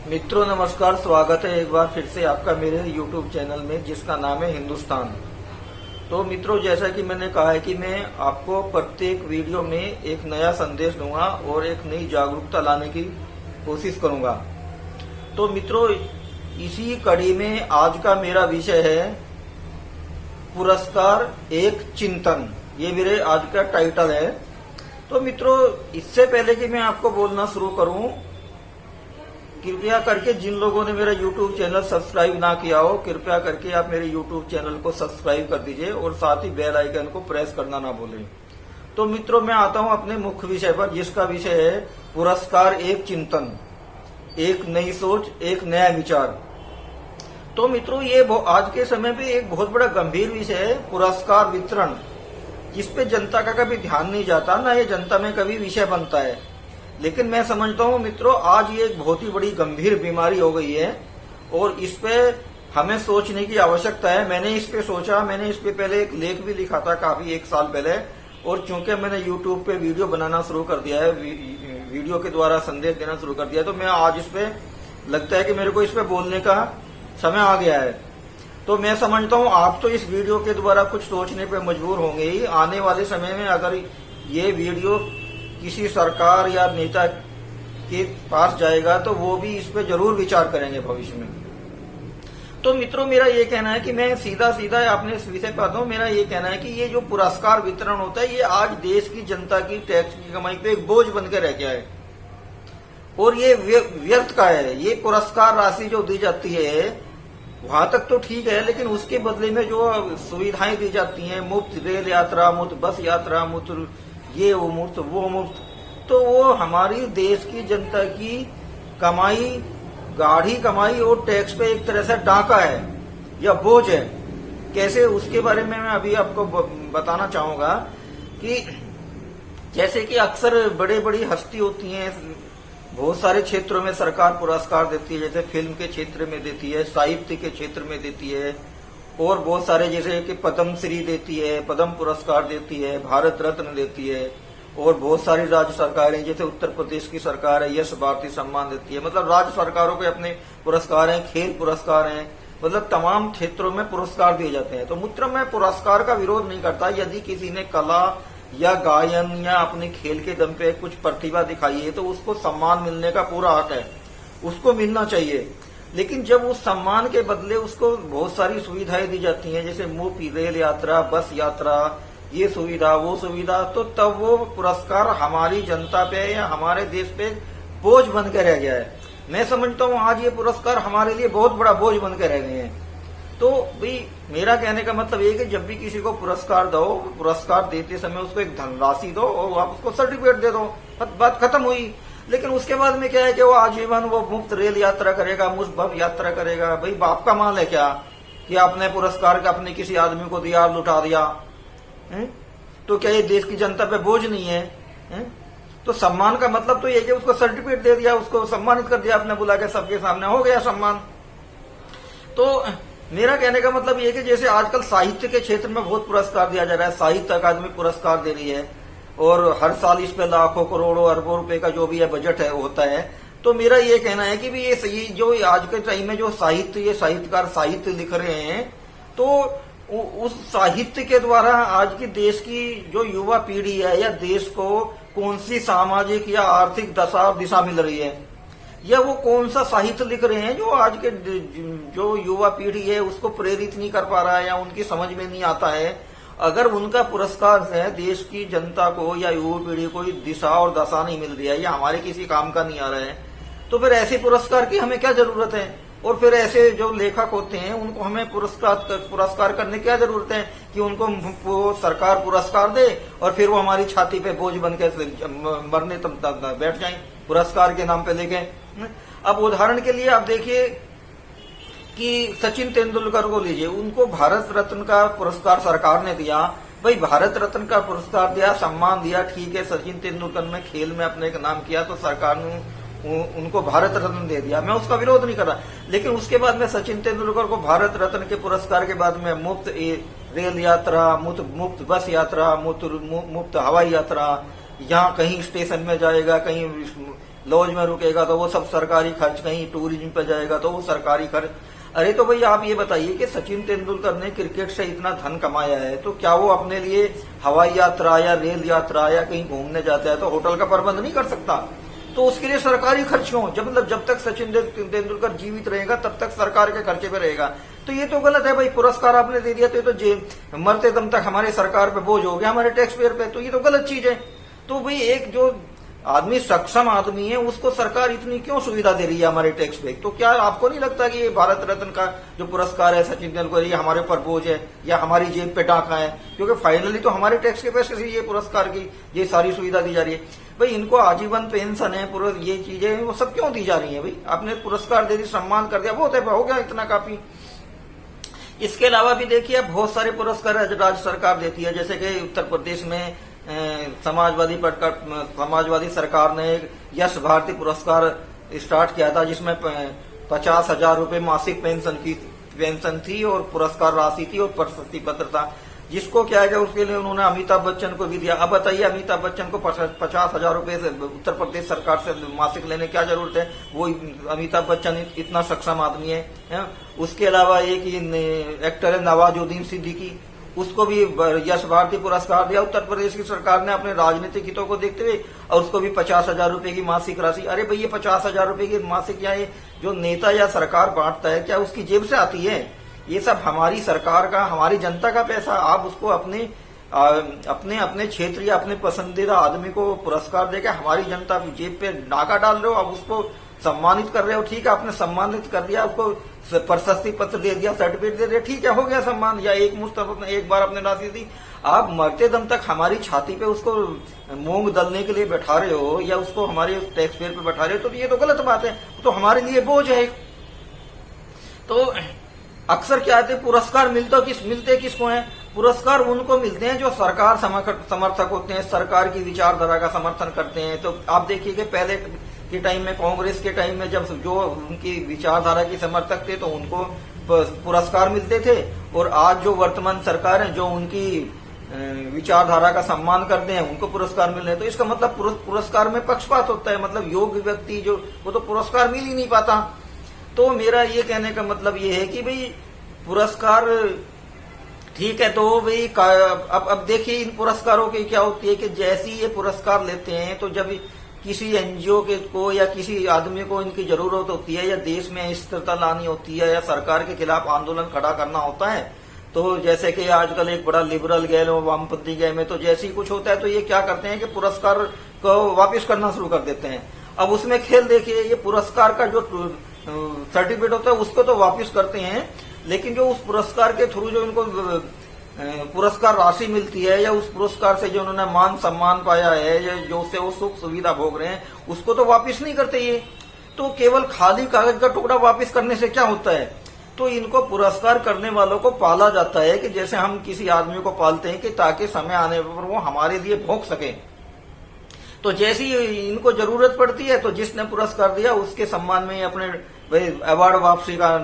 मित्रों नमस्कार, स्वागत है एक बार फिर से आपका मेरे YouTube चैनल में जिसका नाम है हिंदुस्तान। तो मित्रों, जैसा कि मैंने कहा है कि मैं आपको प्रत्येक वीडियो में एक नया संदेश दूंगा और एक नई जागरूकता लाने की कोशिश करूंगा। तो मित्रों, इसी कड़ी में आज का मेरा विषय है पुरस्कार एक चिंतन। ये मेरे आज का टाइटल है। तो मित्रों, इससे पहले कि मैं आपको बोलना शुरू करूं, कृपया करके जिन लोगों ने मेरा YouTube चैनल सब्सक्राइब ना किया हो, कृपया करके आप मेरे YouTube चैनल को सब्सक्राइब कर दीजिए और साथ ही बेल आइकन को प्रेस करना ना भूलें। तो मित्रों, मैं आता हूं अपने मुख्य विषय पर, जिसका विषय है पुरस्कार एक चिंतन, एक नई सोच, एक नया विचार। तो मित्रों, ये आज के समय पे एक बहुत बड़ा गंभीर विषय है पुरस्कार वितरण, जिसपे जनता का कभी ध्यान नहीं जाता, ना ये जनता में कभी विषय बनता है। लेकिन मैं समझता हूं मित्रों, आज ये एक बहुत ही बड़ी गंभीर बीमारी हो गई है और इस पे हमें सोचने की आवश्यकता है। मैंने इस पे सोचा, मैंने इस पे पहले एक लेख भी लिखा था काफी 1 साल पहले, और चूंकि मैंने YouTube पे वीडियो बनाना शुरू कर दिया है, वीडियो के द्वारा संदेश देना शुरू कर दिया, तो मैं आज इस पे लगता है कि मेरे को इस पे बोलने का समय आ गया है। तो मैं समझता हूं आप तो इस वीडियो के द्वारा कुछ सोचने पे मजबूर होंगे ही। आने वाले समय में अगर ये वीडियो किसी सरकार या नेता के पास जाएगा तो वो भी इस पे जरूर विचार करेंगे भविष्य में। तो मित्रों, मेरा ये कहना है कि मैं सीधा सीधा अपने इस विषय पर आता हूं। मेरा ये कहना है कि ये जो पुरस्कार वितरण होता है, ये आज देश की जनता की टैक्स की कमाई पे एक बोझ बनकर रह गया है और ये व्यर्थ का है। ये पुरस्कार राशि जो दी जाती है वहां तक तो ठीक है, लेकिन उसके बदले में जो सुविधाएं दी जाती हैं, मुफ्त रेल यात्रा, मुफ्त बस यात्रा, मुफ्त ये वो मुफ्त वो मुफ्त, तो वो हमारी देश की जनता की कमाई, गाढ़ी कमाई और टैक्स पे एक तरह से डाका है या बोझ है। कैसे, उसके बारे में मैं अभी आपको बताना चाहूंगा कि जैसे कि अक्सर बड़े बड़ी हस्ती होती हैं, बहुत सारे क्षेत्रों में सरकार पुरस्कार देती है, जैसे फिल्म के क्षेत्र में देती है, साहित्य के क्षेत्र में देती है, और बहुत सारे जैसे कि पद्म श्री देती है, पद्म पुरस्कार देती है, भारत रत्न देती है, और बहुत सारी राज्य सरकारें जैसे उत्तर प्रदेश की सरकार है यश भारती सम्मान देती है। मतलब राज्य सरकारों के अपने पुरस्कार हैं, खेल पुरस्कार हैं, मतलब तमाम क्षेत्रों में पुरस्कार दिए जाते हैं। तो मित्रों, मैं पुरस्कार का विरोध नहीं करता। यदि किसी ने कला या गायन या अपने खेल के दम पे कुछ प्रतिभा दिखाई है तो उसको सम्मान मिलने का पूरा हक है, उसको मिलना चाहिए। लेकिन जब उस सम्मान के बदले उसको बहुत सारी सुविधाएं दी जाती हैं, जैसे मुफ्त रेल यात्रा, बस यात्रा, ये सुविधा वो सुविधा, तो तब वो पुरस्कार हमारी जनता पे या हमारे देश पे बोझ बन के रह गया है। मैं समझता हूँ आज ये पुरस्कार हमारे लिए बहुत बड़ा बोझ बन के रह गए हैं। तो भाई, मेरा कहने का मतलब ये कि जब भी किसी को पुरस्कार दो, पुरस्कार देते समय उसको एक धनराशि दो और आप उसको सर्टिफिकेट दे दो, बात खत्म हुई। लेकिन उसके बाद में क्या है कि वो आजीवन वो मुफ्त रेल यात्रा करेगा, मुफ्त बस यात्रा करेगा। भाई, बाप का माल है क्या कि आपने पुरस्कार का अपने किसी आदमी को दिया, लुटा दिया है? तो क्या ये देश की जनता पे बोझ नहीं है? तो सम्मान का मतलब तो ये कि उसको सर्टिफिकेट दे दिया, उसको सम्मानित कर दिया आपने, बुला के सबके सामने हो गया सम्मान। तो मेरा कहने का मतलब ये कि जैसे आजकल साहित्य के क्षेत्र में बहुत पुरस्कार दिया जा रहा है, साहित्य अकादमी पुरस्कार दे रही है और हर साल इस पे लाखों करोड़ों अरबों रुपए का जो भी है बजट है होता है। तो मेरा ये कहना है कि भी ये जो आज के टाइम में जो साहित्य, ये साहित्यकार साहित्य लिख रहे हैं, तो उस साहित्य के द्वारा आज की देश की जो युवा पीढ़ी है या देश को कौन सी सामाजिक या आर्थिक दिशा मिल रही है, या वो कौन सा साहित्य लिख रहे हैं जो आज के जो युवा पीढ़ी है उसको प्रेरित नहीं कर पा रहा है या उनकी समझ में नहीं आता है। अगर उनका पुरस्कार है देश की जनता को या युवा पीढ़ी को दिशा और दशा नहीं मिल रही है या हमारे किसी काम का नहीं आ रहा है, तो फिर ऐसे पुरस्कार की हमें क्या जरूरत है? और फिर ऐसे जो लेखक होते हैं उनको हमें पुरस्कार करने की क्या जरूरत है कि उनको वो सरकार पुरस्कार दे और फिर वो हमारी छाती पे बोझ बन के मरने तक बैठ जाएं पुरस्कार के नाम पे लेके। अब उदाहरण के लिए आप देखिए कि सचिन तेंदुलकर को लीजिए, उनको भारत रत्न का पुरस्कार सरकार ने दिया। भाई, भारत रत्न का पुरस्कार दिया, सम्मान दिया, ठीक है। सचिन तेंदुलकर ने खेल में अपने नाम किया तो सरकार ने उनको भारत रत्न दे दिया, मैं उसका विरोध नहीं कर रहा। लेकिन उसके बाद में सचिन तेंदुलकर को भारत रत्न के पुरस्कार के बाद में मुफ्त रेल यात्रा, मुफ्त बस यात्रा, मुफ्त हवाई यात्रा, यहाँ कहीं स्टेशन में जाएगा, कहीं लॉज में रुकेगा तो वो सब सरकारी खर्च, कहीं टूरिज्म पे जाएगा तो वो सरकारी खर्च। अरे तो भाई आप ये बताइए कि सचिन तेंदुलकर ने क्रिकेट से इतना धन कमाया है, तो क्या वो अपने लिए हवाई यात्रा या रेल यात्रा या कहीं घूमने जाता है तो होटल का प्रबंध नहीं कर सकता? तो उसके लिए सरकारी खर्च क्यों? जब तक सचिन तेंदुलकर जीवित रहेगा तब तक सरकार के खर्चे पे रहेगा। तो ये तो गलत है भाई। पुरस्कार आपने दे दिया तो ये तो मरते दम तक हमारे सरकार पे बोझ हो गया, हमारे टैक्स पेयर पे। तो ये तो गलत चीज है। तो भाई एक जो आदमी सक्षम आदमी है उसको सरकार इतनी क्यों सुविधा दे रही है हमारे टैक्स पे? तो क्या आपको नहीं लगता कि ये भारत रत्न का जो पुरस्कार है सचिन तेंदुलकर, ये हमारे ऊपर बोझ है या हमारी जेब पे डाका है? क्योंकि फाइनली तो हमारे टैक्स के पैसे से ये पुरस्कार की ये सारी सुविधा दी जा रही है। भाई इनको आजीवन पेंशन है, ये चीजें वो सब क्यों दी जा रही है? भाई आपने पुरस्कार दे दी, सम्मान कर दिया, बहुत है, हो गया, इतना काफी। इसके अलावा भी देखिए बहुत सारे पुरस्कार राज्य सरकार देती है। जैसे कि उत्तर प्रदेश में समाजवादी सरकार ने एक यश भारती पुरस्कार स्टार्ट किया था, जिसमें 50,000 रुपए मासिक पेंशन थी और पुरस्कार राशि थी और प्रशस्ति पत्र था, जिसको क्या है उसके लिए उन्होंने अमिताभ बच्चन को भी दिया। अब बताइए अमिताभ बच्चन को 50,000 रुपए से उत्तर प्रदेश सरकार से मासिक लेने क्या जरूरत है? वो अमिताभ बच्चन इतना सक्षम आदमी है। उसके अलावा एक एक्टर है नवाजुद्दीन सिद्दीकी, उसको भी यश भारती पुरस्कार दिया उत्तर प्रदेश की सरकार ने अपने राजनीतिक हितों को देखते हुए, और उसको भी 50,000 रुपए की मासिक राशि। अरे भाई ये 50,000 रुपए की मासिक या ये जो नेता या सरकार बांटता है क्या उसकी जेब से आती है? ये सब हमारी सरकार का, हमारी जनता का पैसा। आप उसको अपने क्षेत्र या अपने पसंदीदा आदमी को पुरस्कार देकर हमारी जनता जेब पे डाका डाल रहे हो, अब उसको सम्मानित कर रहे हो। ठीक है, आपने सम्मानित कर दिया, उसको प्रशस्ति पत्र दे दिया, सर्टिफिकेट दे दिया, ठीक है, हो गया सम्मान, या एक मुश्त एक बार अपने राशि दी। आप मरते दम तक हमारी छाती पे उसको मूंग दलने के लिए बैठा रहे हो या उसको हमारे टैक्स पेयर पे बैठा रहे हो, तो ये तो गलत बात है, तो हमारे लिए बोझ है। तो अक्सर क्या है, पुरस्कार मिलते किसको हैं? पुरस्कार उनको मिलते हैं जो सरकार समर्थक होते हैं, सरकार की विचारधारा का समर्थन करते हैं। तो आप देखिए कि पहले के टाइम में, कांग्रेस के टाइम में, जब जो उनकी विचारधारा की समर्थक थे तो उनको पुरस्कार मिलते थे, और आज जो वर्तमान सरकार है जो उनकी विचारधारा का सम्मान करते हैं उनको पुरस्कार मिल रहे हैं। तो इसका मतलब पुरस्कार में पक्षपात होता है, मतलब योग्य व्यक्ति जो वो तो पुरस्कार मिल ही नहीं पाता। तो मेरा ये कहने का मतलब ये है कि भाई पुरस्कार ठीक है, तो भाई अब देखिए इन पुरस्कारों की क्या होती है कि जैसे ये पुरस्कार लेते हैं तो जब किसी एनजीओ को या किसी आदमी को इनकी जरूरत होती है या देश में स्थिरता लानी होती है या सरकार के खिलाफ आंदोलन खड़ा करना होता है, तो जैसे कि आजकल एक बड़ा लिबरल गए वामपंथी गए में, तो जैसे ही कुछ होता है तो ये क्या करते हैं कि पुरस्कार को वापस करना शुरू कर देते हैं। अब उसमें खेल देखिए, ये पुरस्कार का जो सर्टिफिकेट होता है उसको तो वापस करते हैं, लेकिन जो उस पुरस्कार के थ्रू जो इनको पुरस्कार राशि मिलती है या उस पुरस्कार से जो उन्होंने मान सम्मान पाया है या जो उससे वो सुख सुविधा भोग रहे हैं उसको तो वापस नहीं करते ये। तो केवल खाली कागज का टुकड़ा वापस करने से क्या होता है? तो इनको पुरस्कार करने वालों को पाला जाता है कि जैसे हम किसी आदमी को पालते हैं कि ताकि समय आने पर वो हमारे लिए भोग सके। तो जैसी इनको जरूरत पड़ती है तो जिसने पुरस्कार दिया उसके सम्मान में अपने अवार्ड वापसी का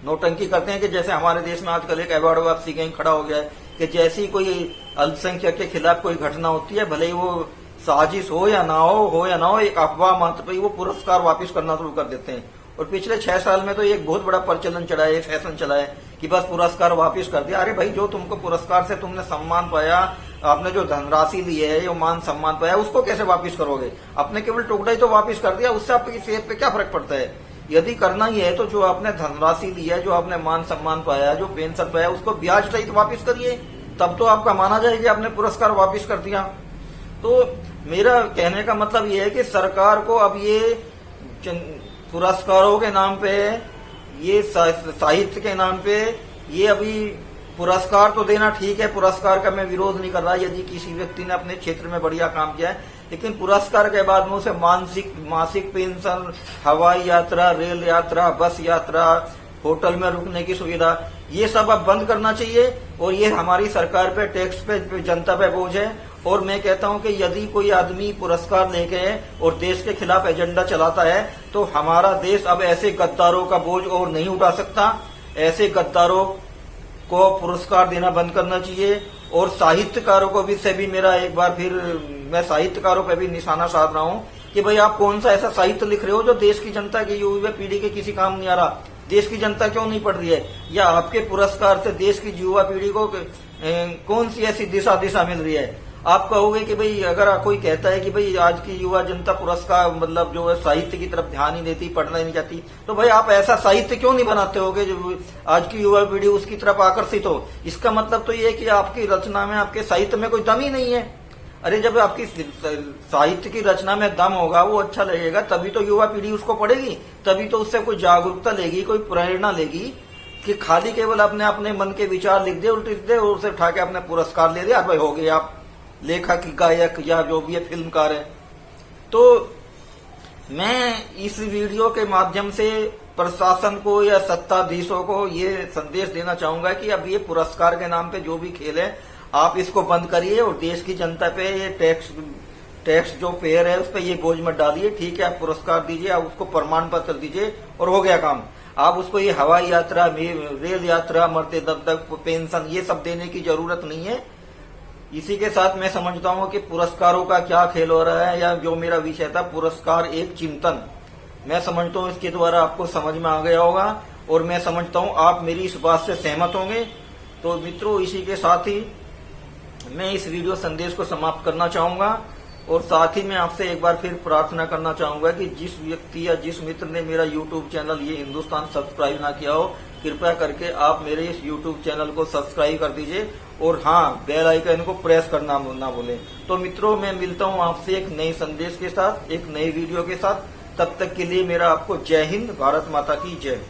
नौटंकी करते हैं। कि जैसे हमारे देश में आजकल एक अवार्ड वापसी गैंग खड़ा हो गया है कि जैसी कोई अल्पसंख्यक के खिलाफ कोई घटना होती है, भले ही वो साजिश हो या ना हो, एक अफवाह मात्र पर वो पुरस्कार वापस करना शुरू कर देते हैं। और पिछले 6 साल में तो एक बहुत बड़ा प्रचलन चला है, फैशन चला है कि बस पुरस्कार वापस कर दिया। अरे भाई, जो तुमको पुरस्कार से तुमने सम्मान पाया, आपने जो धनराशि ली है, जो मान सम्मान पाया, उसको कैसे वापस करोगे? आपने केवल टुकड़ा ही तो वापस कर दिया, उससे आपकी सेहत पे क्या फर्क पड़ता है? यदि करना ही है तो जो आपने धनराशि ली है, जो आपने मान सम्मान पाया, जो पेंशन पाया, उसको ब्याज सहित वापस करिए, तब तो आपका माना जाए कि आपने पुरस्कार वापस कर दिया। तो मेरा कहने का मतलब ये है कि सरकार को अब ये पुरस्कारों के नाम पे, ये साहित्य के नाम पे, ये अभी पुरस्कार तो देना ठीक है, पुरस्कार का मैं विरोध नहीं कर रहा यदि किसी व्यक्ति ने अपने क्षेत्र में बढ़िया काम किया है, लेकिन पुरस्कार के बाद में उसे मासिक पेंशन, हवाई यात्रा, रेल यात्रा, बस यात्रा, होटल में रुकने की सुविधा, ये सब अब बंद करना चाहिए। और ये हमारी सरकार पे, टैक्स पे, जनता पे बोझ है। और मैं कहता हूं कि यदि कोई आदमी पुरस्कार लेके और देश के खिलाफ एजेंडा चलाता है तो हमारा देश अब ऐसे गद्दारों का बोझ और नहीं उठा सकता। ऐसे गद्दारों को पुरस्कार देना बंद करना चाहिए। और साहित्यकारों को भी से भी मेरा एक बार फिर, मैं साहित्यकारों पर भी निशाना साध रहा हूं कि कि भाई आप कौन सा ऐसा साहित्य लिख रहे हो जो देश की जनता की युवा पीढ़ी के किसी काम नहीं आ रहा, देश की जनता क्यों नहीं पढ़ रही है, या आपके पुरस्कार से देश की युवा पीढ़ी को कौन सी ऐसी दिशा मिल रही है। आप कहोगे कि भाई अगर कोई कहता है कि भाई आज की युवा जनता पुरस्कार मतलब जो है साहित्य की तरफ ध्यान ही देती, पढ़ना ही नहीं चाहती, तो भाई आप ऐसा साहित्य क्यों नहीं बनाते होगे जो आज की युवा पीढ़ी उसकी तरफ आकर्षित हो। इसका मतलब तो ये है कि आपकी रचना में, आपके साहित्य में कोई दम ही नहीं है। अरे जब आपकी साहित्य की रचना में दम होगा, वो अच्छा लगेगा, तभी तो युवा पीढ़ी उसको पढ़ेगी, तभी तो उससे कोई जागरूकता लेगी, कोई प्रेरणा लेगी। कि खाली केवल अपने अपने मन के विचार लिख दे, उल्टे दे और उसे उठा के अपने पुरस्कार ले लिया, भाई हो गए आप लेखक, गायक या जो भी है फिल्मकार है। तो मैं इस वीडियो के माध्यम से प्रशासन को या सत्ताधीशों को ये संदेश देना चाहूंगा कि अब ये पुरस्कार के नाम पे जो भी खेल है आप इसको बंद करिए और देश की जनता पे ये टैक्स जो पेयर है उस पर ये बोझ मत डालिए। ठीक है, आप पुरस्कार दीजिए, आप उसको प्रमाण पत्र दीजिए और हो गया काम। आप उसको ये हवाई यात्रा, रेल यात्रा, मरते दम तक पेंशन, ये सब देने की जरूरत नहीं है। इसी के साथ मैं समझता हूं कि पुरस्कारों का क्या खेल हो रहा है, या जो मेरा विषय था पुरस्कार एक चिंतन, मैं समझता हूं इसके द्वारा आपको समझ में आ गया होगा और मैं समझता हूं आप मेरी इस बात से सहमत होंगे। तो मित्रों, इसी के साथ ही मैं इस वीडियो संदेश को समाप्त करना चाहूंगा और साथ ही मैं आपसे एक बार फिर प्रार्थना करना चाहूंगा कि जिस व्यक्ति या जिस मित्र ने मेरा यूट्यूब चैनल ये हिंदुस्तान सब्सक्राइब ना किया हो, कृपया करके आप मेरे इस यूट्यूब चैनल को सब्सक्राइब कर दीजिए और हाँ, बेल आइकन को प्रेस करना ना भूलें। तो मित्रों, मैं मिलता हूँ आपसे एक नए संदेश के साथ, एक नई वीडियो के साथ। तब तक के लिए मेरा आपको जय हिंद, भारत माता की जय।